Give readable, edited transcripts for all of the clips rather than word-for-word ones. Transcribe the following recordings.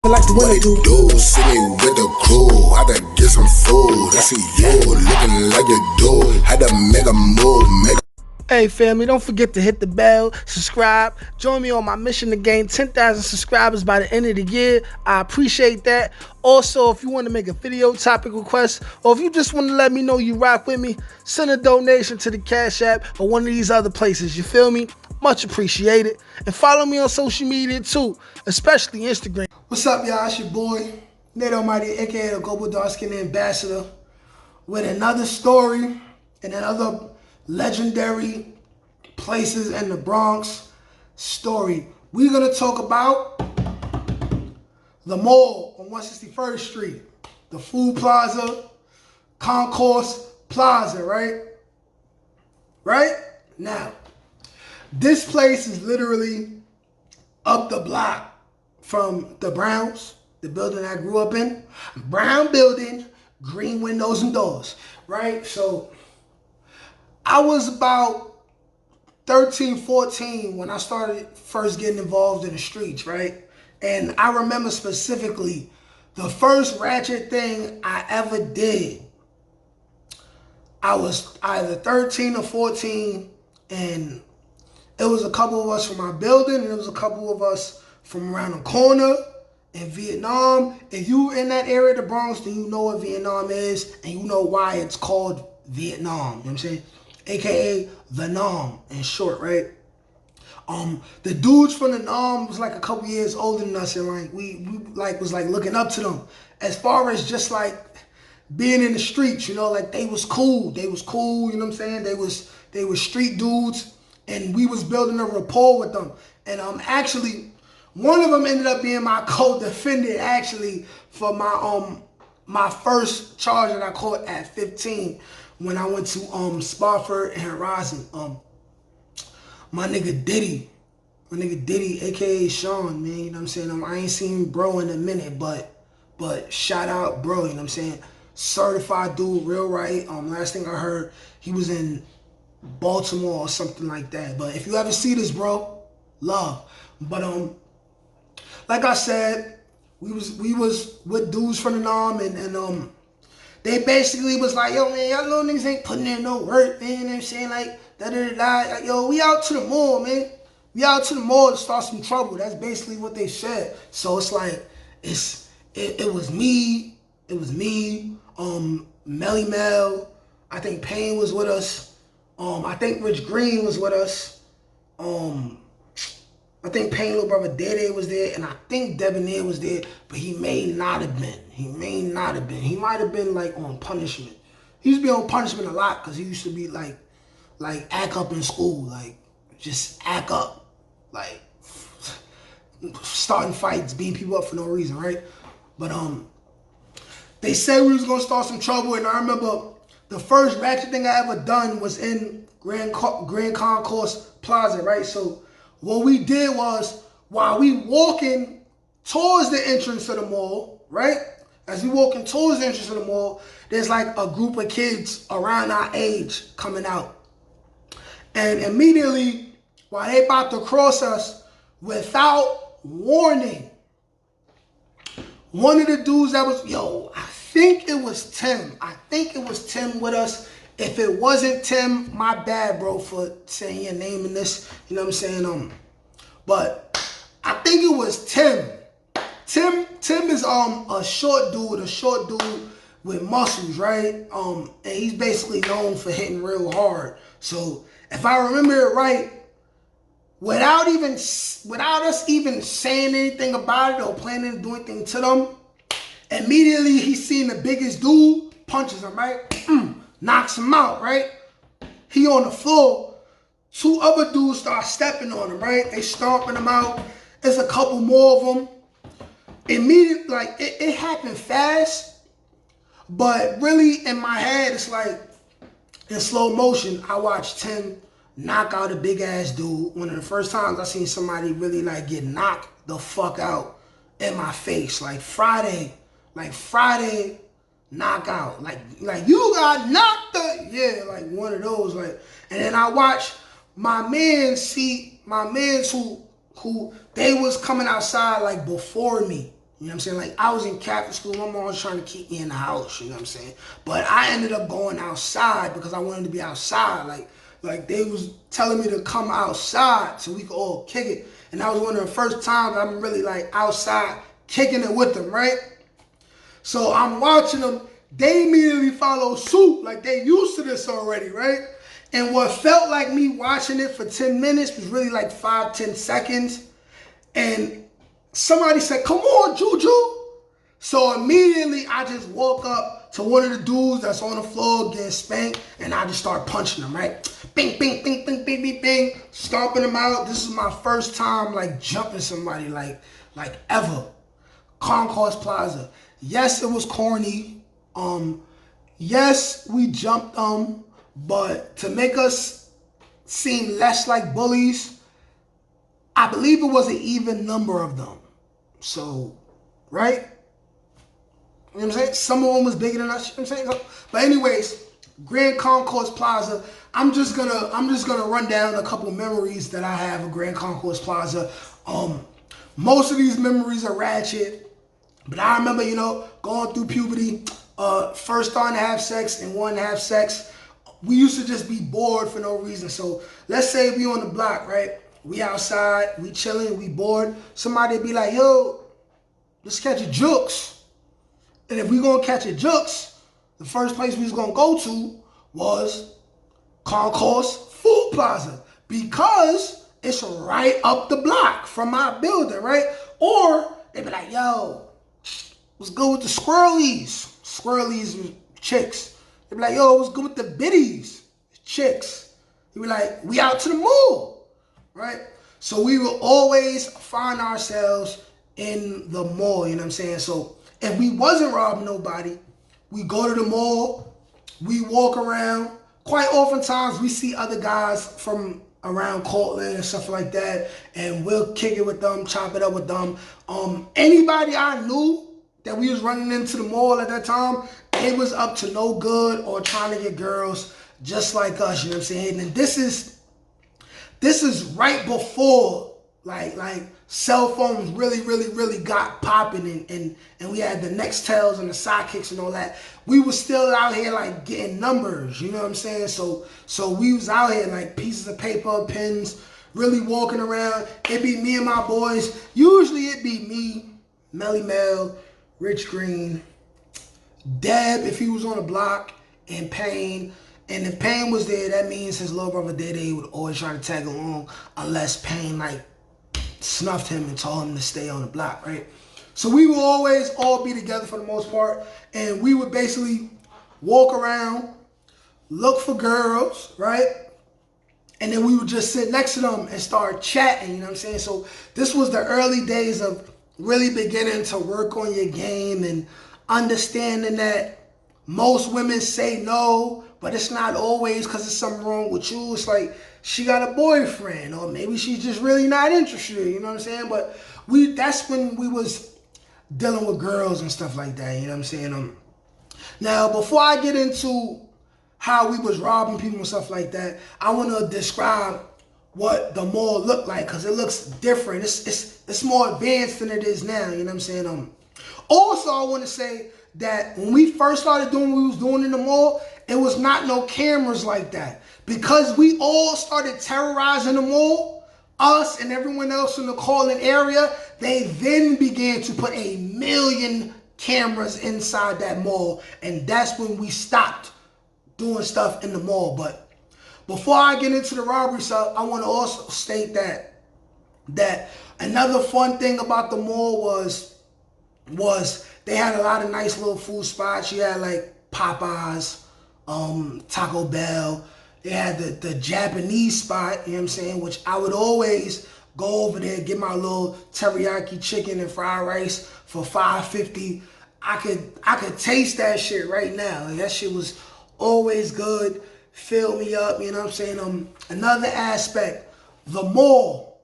Like the winner do. Sitting with the crew, had to get some food. I see you looking like you do. Had to make a move, Hey family, don't forget to hit the bell, subscribe, join me on my mission to gain 10,000 subscribers by the end of the year. I appreciate that. Also, if you want to make a video topic request, or if you just want to let me know you rock with me, send a donation to the Cash App or one of these other places, you feel me? Much appreciated. And follow me on social media too, especially Instagram. What's up, y'all? It's your boy, Nate Almighty, aka the Global Dark Skin Ambassador, with another story and another legendary places in the Bronx story. We're gonna talk about the mall on 161st Street, the Food Plaza, Concourse Plaza, right? Right? Now, this place is literally up the block from the Browns, the building I grew up in. Brown building, green windows and doors, right? So I was about 13, 14 when I started first getting involved in the streets, right? And I remember specifically the first ratchet thing I ever did. I was either 13 or 14, and it was a couple of us from my building, and it was a couple of us from around the corner in Vietnam. If you're in that area of the Bronx, then you know what Vietnam is, and you know why it's called Vietnam, you know what I'm saying? AKA the Nam in short, right? The dudes from the Nam was like a couple years older than us, and like we was like looking up to them as far as just like being in the streets, you know, like they was cool, you know what I'm saying? They was street dudes, and we was building a rapport with them. And actually one of them ended up being my co-defendant actually for my first charge that I caught at 15 when I went to Spofford and Horizon. My nigga Diddy, aka Sean, man, you know what I'm saying? I ain't seen bro in a minute, but shout out bro, you know what I'm saying? Certified dude, real right. Last thing I heard, he was in Baltimore or something like that. But if you ever see this, bro, love. But like I said, we was with dudes from the Nam, and they basically was like, yo, man, y'all little niggas ain't putting in no work, man, you know what I'm saying? Like, da-da-da-da. Like, yo, we out to the mall, man. We out to the mall to start some trouble. That's basically what they said. So it's like, it was me, Melly Mel, I think Payne was with us, I think Rich Green was with us, I think Payne little brother Dede was there, and I think Debonair was there, but he may not have been. He might have been like on punishment. He used to be on punishment a lot because he used to be like act up in school, like just act up, like starting fights, beating people up for no reason, right? But they said we was gonna start some trouble, and I remember the first ratchet thing I ever done was in Grand Concourse Plaza, right? So what we did was, while we walking towards the entrance of the mall, right? As we walking towards the entrance of the mall, there's like a group of kids around our age coming out. And immediately, while they about to cross us, without warning, one of the dudes that was, I think it was Tim. With us. If it wasn't Tim, my bad, bro, for saying your name in this. You know what I'm saying? But I think it was Tim. Tim is a short dude with muscles, right? And he's basically known for hitting real hard. So if I remember it right, without us even saying anything about it or planning to do anything to them, immediately he seen the biggest dude, punches him, right? Knocks him out, right? He on the floor. Two other dudes start stepping on him, right? They stomping him out. There's a couple more of them. Immediately, like, it happened fast, but really in my head, it's like, in slow motion, I watched Tim knock out a big ass dude. One of the first times I seen somebody really like get knocked the fuck out in my face. Like Friday knockout. Like you got knocked out. Yeah, like one of those. Like, and then I watched my mans who they was coming outside like before me. You know what I'm saying? Like, I was in Catholic school. My mom was trying to keep me in the house. You know what I'm saying? But I ended up going outside because I wanted to be outside. Like they was telling me to come outside so we could all kick it. And that was one of the first times I'm really like outside kicking it with them, right? So I'm watching them. They immediately follow suit. Like, they used to this already, right? And what felt like me watching it for 10 minutes was really like 5-10 seconds. And somebody said, "Come on, Juju." So immediately I just walk up to one of the dudes that's on the floor getting spanked, and I just start punching him, right? Bing, bing, bing, bing, bing, bing, bing, stomping him out. This is my first time like jumping somebody like ever. Concourse Plaza. Yes, it was corny. Yes, we jumped them, but to make us seem less like bullies, I believe it was an even number of them. So, right? You know what I'm saying? Some of them was bigger than us. You know what I'm saying? But anyways, Grand Concourse Plaza. I'm just gonna run down a couple memories that I have of Grand Concourse Plaza. Most of these memories are ratchet, but I remember, you know, going through puberty, first starting to have sex and wanting to have sex. We used to just be bored for no reason. So let's say we on the block, right? We outside, we chilling, we bored. Somebody be like, "Yo, let's catch a jukes." And if we gonna catch a jukes, the first place we was gonna go to was Concourse Food Plaza, because it's right up the block from my building, right? Or they be like, "Yo, what's good with the squirrelies?" Squirrelies chicks. They be like, "Yo, what's good with the biddies?" Chicks. They be like, "We out to the mall," right? So we will always find ourselves in the mall, you know what I'm saying? So if we wasn't robbing nobody, we go to the mall, we walk around. Quite oftentimes we see other guys from around Cortland and stuff like that, and we'll kick it with them, chop it up with them. Anybody I knew that we was running into the mall at that time, it was up to no good or trying to get girls just like us, you know what I'm saying? And this is right before like cell phones really got popping, and we had the Nextels and the Sidekicks and all that. We was still out here like getting numbers, you know what I'm saying? So we was out here like pieces of paper, pens, really walking around. It'd be me and my boys. Usually it'd be me, Melly Mel, Rich Green, Deb if he was on the block, and Payne. And if Payne was there, that means his little brother Dede would always try to tag along, unless Payne like snuffed him and told him to stay on the block, right? So we would always all be together for the most part, and we would basically walk around, look for girls, right? And then we would just sit next to them and start chatting, you know what I'm saying? So this was the early days of really beginning to work on your game and understanding that most women say no, but it's not always because there's something wrong with you. It's like she got a boyfriend, or maybe she's just really not interested, you know what I'm saying? But that's when we was dealing with girls and stuff like that, you know what I'm saying? Now, before I get into how we was robbing people and stuff like that, I want to describe what the mall looked like, because it looks different. It's more advanced than it is now, you know what I'm saying? Also, I want to say that when we first started doing what we was doing in the mall, it was not no cameras like that. Because we all started terrorizing the mall, us and everyone else in the Cortland area, they then began to put 1,000,000 cameras inside that mall. And that's when we stopped doing stuff in the mall. But before I get into the robbery stuff, I want to also state that another fun thing about the mall was they had a lot of nice little food spots. You had like Popeyes, Taco Bell. They had the Japanese spot, you know what I'm saying, which I would always go over there, get my little teriyaki chicken and fried rice for $5.50. I could taste that shit right now. Like, that shit was always good. Fill me up, you know what I'm saying? Another aspect, the mall.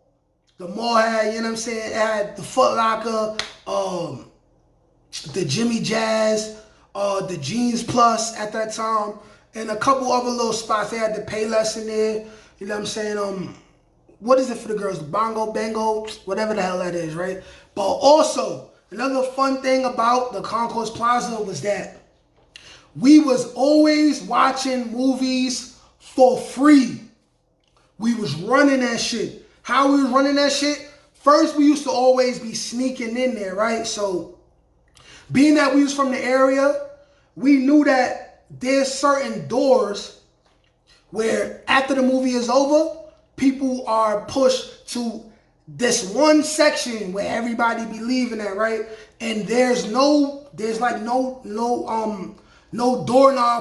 The mall had, you know what I'm saying, it had the Foot Locker, the Jimmy Jazz, the Jeans Plus at that time, and a couple other little spots. They had the Payless in there, you know what I'm saying? What is it for the girls? Bongo, Bango, whatever the hell that is, right? But also, Another fun thing about the Concourse Plaza was that we was always watching movies for free. We was running that shit. How we was running that shit? First, we used to always be sneaking in there, right? So, being that we was from the area, we knew that there's certain doors where after the movie is over, people are pushed to this one section where everybody be leaving at, right? And there's no doorknob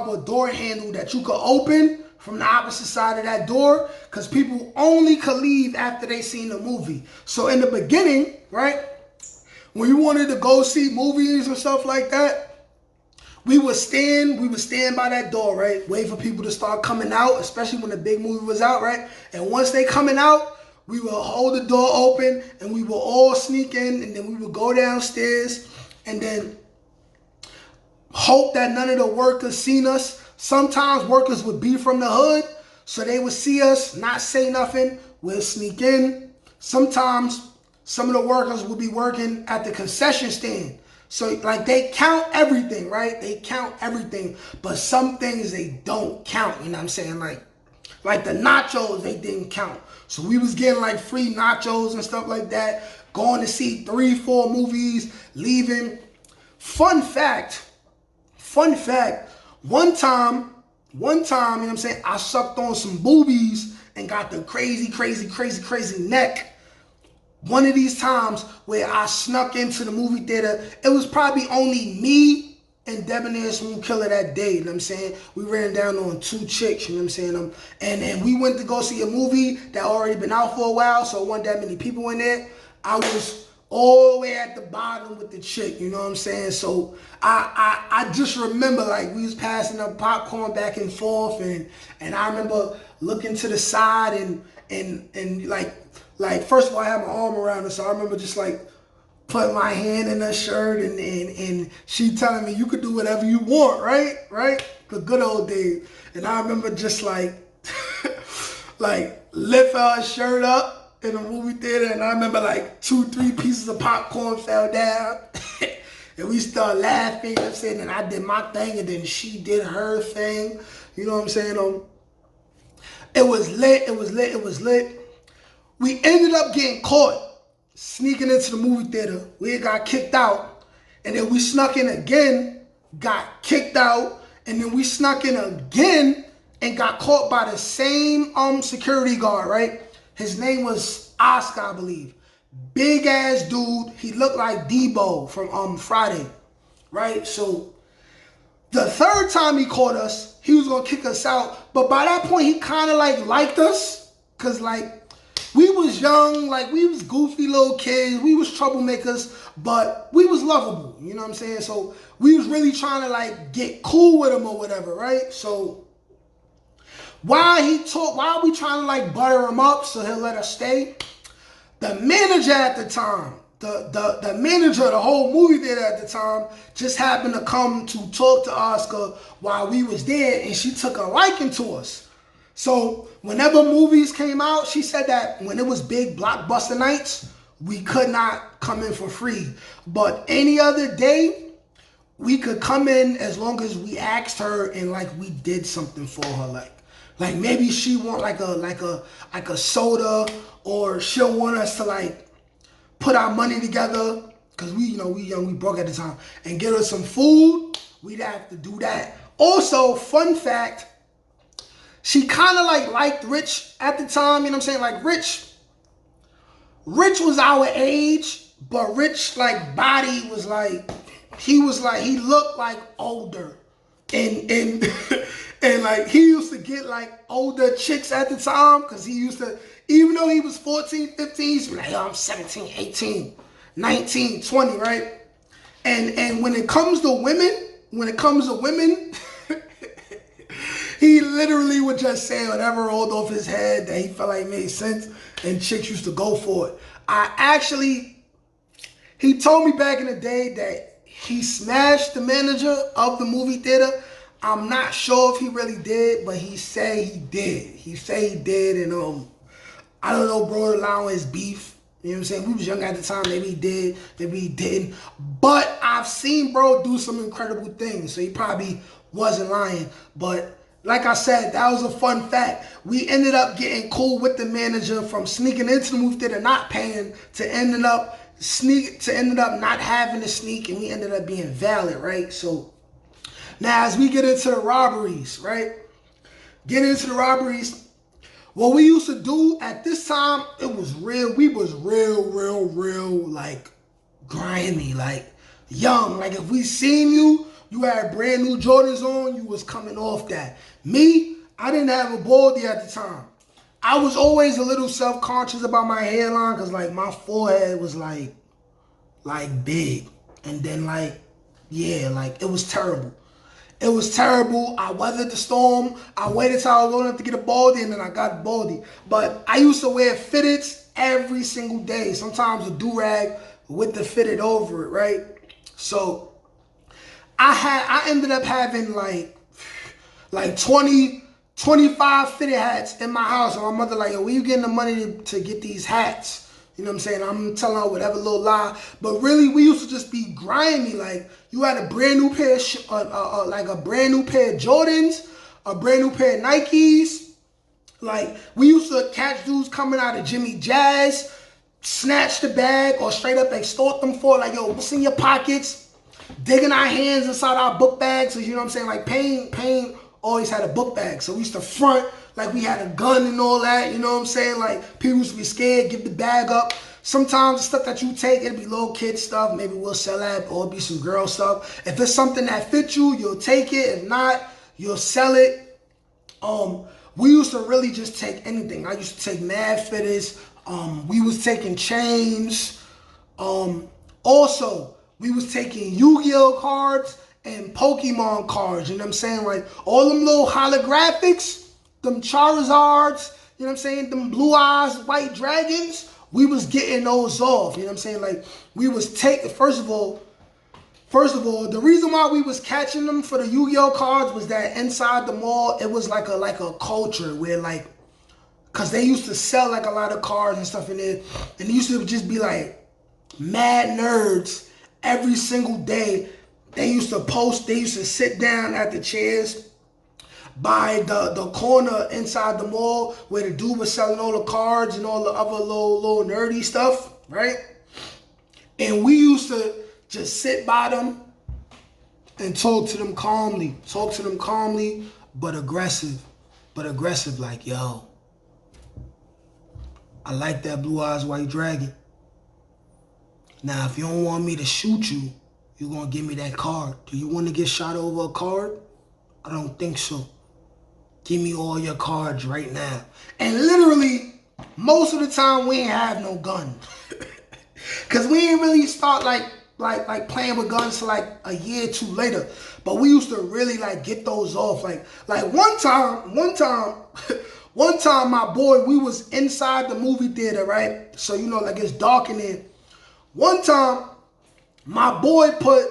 or door handle that you could open from the opposite side of that door, because people only could leave after they seen the movie. So in the beginning, right, when you wanted to go see movies and stuff like that, we would stand by that door, right? Wait for people to start coming out, especially when the big movie was out, right? And once they coming out, we will hold the door open and we will all sneak in, and then we will go downstairs and then hope that none of the workers seen us. Sometimes workers would be from the hood, so they would see us, not say nothing. We'll sneak in. Sometimes some of the workers would be working at the concession stand. So like they count everything, right? They count everything, but some things they don't count, you know what I'm saying? Like the nachos, they didn't count. So we was getting like free nachos and stuff like that, going to see 3-4 movies, leaving. Fun fact, one time, you know what I'm saying, I sucked on some boobies and got the crazy neck. One of these times where I snuck into the movie theater, it was probably only me and Debonair Smooth Killer that day, you know what I'm saying? We ran down on 2 chicks, you know what I'm saying? And we went to go see a movie that already been out for a while, so it wasn't that many people in there. I was all the way at the bottom with the chick, you know what I'm saying? So I just remember like we was passing up popcorn back and forth, and I remember looking to the side and like first of all I had my arm around her, so I remember just like put my hand in her shirt and she telling me, you could do whatever you want, right? The good old days. And I remember just like lift her shirt up in a movie theater, and I remember like 2-3 pieces of popcorn fell down. And we started laughing, you know what I'm saying? And I did my thing and then she did her thing. You know what I'm saying? It was lit. We ended up getting caught sneaking into the movie theater. We got kicked out, and then we snuck in again, got kicked out, and then we snuck in again and got caught by the same security guard, right? His name was Oscar, I believe. Big ass dude. He looked like Debo from Friday, right? So the third time he caught us, he was gonna kick us out, but by that point he kind of like liked us, cause like we was young, like we was goofy little kids, we was troublemakers, but we was lovable, you know what I'm saying? So we was really trying to like get cool with him or whatever, right? So while we trying to like butter him up so he'll let us stay, the manager at the time, the manager of the whole movie theater at the time just happened to come to talk to Oscar while we was there, and she took a liking to us. So whenever movies came out, she said that when it was big blockbuster nights, we could not come in for free. But any other day, we could come in as long as we asked her and like we did something for her. Like maybe she want like a soda, or she'll want us to like put our money together, because we young, we broke at the time, and get her some food. We'd have to do that. Also, fun fact, she kind of like liked Rich at the time, you know what I'm saying? Like Rich was our age, but Rich like body was like, he looked like older. And and like he used to get like older chicks at the time, because he used to, even though he was 14, 15, he used to be like, yo, I'm 17, 18, 19, 20, right? And when it comes to women, he literally would just say whatever rolled off his head that he felt like made sense, and chicks used to go for it. He told me back in the day that he smashed the manager of the movie theater. I'm not sure if he really did, but he said he did. And I don't know, bro, allowing his beef, You know what I'm saying? We was young at the time. Maybe he did, maybe he didn't. But I've seen bro do some incredible things. So he probably wasn't lying. But like I said, that was a fun fact. We ended up getting cool with the manager from sneaking into the movie theater, not paying, to ended up not having to sneak, and we ended up being valid, right? So now as we get into the robberies, right? Getting into the robberies. What we used to do at this time, it was real. We was real, like, grimy, like, young. Like, if we seen you, you had brand new Jordans on, you was coming off that. Me, I didn't have a baldy at the time. I was always a little self-conscious about my hairline because, like, my forehead was, like big. And then, like, yeah, like, it was terrible. It was terrible. I weathered the storm. I waited till I was old enough to get a baldy, and then I got a baldy. But I used to wear fitteds every single day. Sometimes a do-rag with the fitted over it, right? So I ended up having like 20, 25 fitted hats in my house. And my mother like, yo, where you getting the money to get these hats? You know what I'm saying? I'm telling her whatever little lie. But really, we used to just be grimy. Like, you had a brand new pair of, like a brand new pair of Jordans, a brand new pair of Nikes. Like, we used to catch dudes coming out of Jimmy Jazz, snatch the bag, or straight up extort them for, like, yo, what's in your pockets? Digging our hands inside our book bags. So, you know what I'm saying? Like, Payne always had a book bag. So we used to front like we had a gun and all that. You know what I'm saying? Like, people used to be scared, give the bag up. Sometimes the stuff that you take, it'll be little kid stuff. Maybe we'll sell that, or it'll be some girl stuff. If it's something that fits you, you'll take it. If not, you'll sell it. We used to really just take anything. I used to take mad fitteds. We was taking chains. Also, we was taking Yu-Gi-Oh cards and Pokemon cards. You know what I'm saying? Like, all them little holographics, them Charizards, you know what I'm saying? Them blue eyes, white dragons, we was getting those off. You know what I'm saying? Like, we was taking, first of all, the reason why we was catching them for the Yu-Gi-Oh cards was that inside the mall, it was like a culture where, like, cause they used to sell like a lot of cards and stuff in there, and it used to just be like mad nerds every single day. They used to sit down at the chairs by the corner inside the mall where the dude was selling all the cards and all the other little nerdy stuff, right? And we used to just sit by them and talk to them calmly. But aggressive. Like, yo, I like that blue eyes white dragon. Now, if you don't want me to shoot you, you're gonna give me that card. Do you want to get shot over a card? I don't think so. Give me all your cards right now. And literally, most of the time, we ain't have no gun. Cause we ain't really start like playing with guns till like a year or two later. But we used to really like get those off. Like one time, my boy, we was inside the movie theater, right? So, you know, like, it's dark in there. One time, my boy put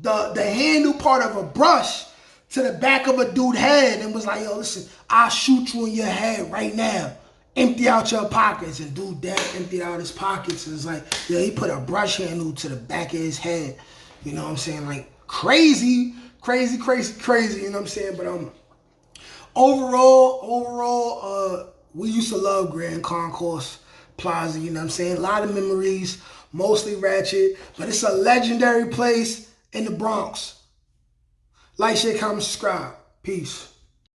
the handle part of a brush to the back of a dude's head and was like, yo, listen, I'll shoot you in your head right now. Empty out your pockets. And dude, dad emptied out his pockets. And it's like, yeah, he put a brush handle to the back of his head. You know what I'm saying? Like, crazy. You know what I'm saying? But overall, we used to love Grand Concourse Plaza. You know what I'm saying? A lot of memories, mostly ratchet, but it's a legendary place in the Bronx. Like, share, comment, subscribe. Peace.